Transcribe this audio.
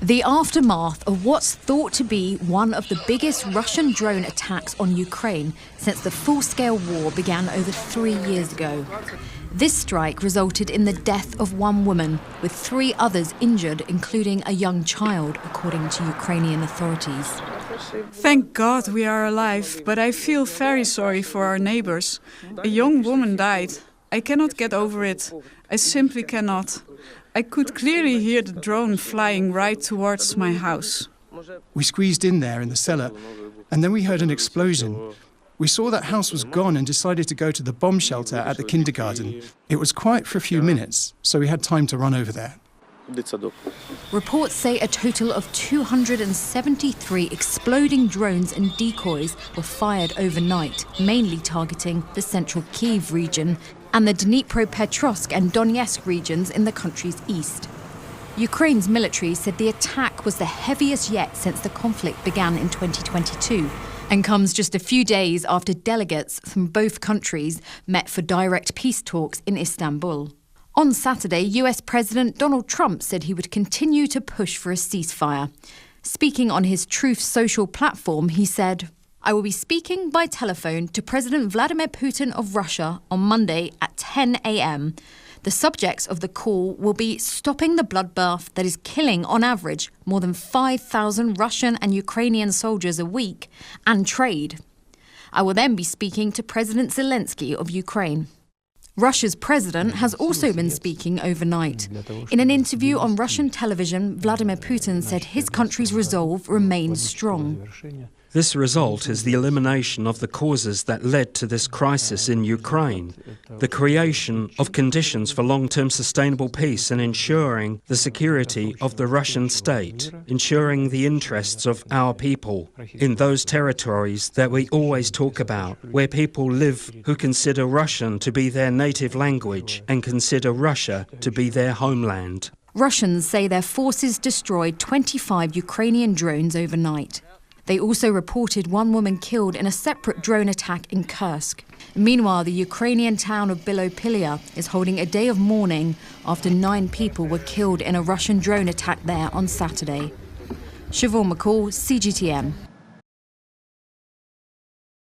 The aftermath of what's thought to be one of the biggest Russian drone attacks on Ukraine since the full-scale war began over 3 years ago. This strike resulted in the death of one woman, with 3 others injured, including a young child, according to Ukrainian authorities. Thank God we are alive, but I feel very sorry for our neighbors. A young woman died. I cannot get over it. I simply cannot. I could clearly hear the drone flying right towards my house. We squeezed in there in the cellar, and then we heard an explosion. We saw that house was gone and decided to go to the bomb shelter at the kindergarten. It was quiet for a few minutes, so we had time to run over there. Reports say a total of 273 exploding drones and decoys were fired overnight, mainly targeting the central Kyiv region and the Dnipropetrovsk and Donetsk regions in the country's east. Ukraine's military said the attack was the heaviest yet since the conflict began in 2022 and comes just a few days after delegates from both countries met for direct peace talks in Istanbul. On Saturday, US President Donald Trump said he would continue to push for a ceasefire. Speaking on his Truth Social platform, he said, "I will be speaking by telephone to President Vladimir Putin of Russia on Monday at 10 a.m. The subjects of the call will be stopping the bloodbath that is killing, on average, more than 5,000 Russian and Ukrainian soldiers a week, and trade. I will then be speaking to President Zelensky of Ukraine." Russia's president has also been speaking overnight. In an interview on Russian television, Vladimir Putin said his country's resolve remains strong. This result is the elimination of the causes that led to this crisis in Ukraine, the creation of conditions for long-term sustainable peace and ensuring the security of the Russian state, ensuring the interests of our people in those territories that we always talk about, where people live who consider Russian to be their native language and consider Russia to be their homeland. Russians say their forces destroyed 25 Ukrainian drones overnight. They also reported one woman killed in a separate drone attack in Kursk. Meanwhile, the Ukrainian town of Bilopilia is holding a day of mourning after 9 people were killed in a Russian drone attack there on Saturday. Siobhan McCall, CGTN.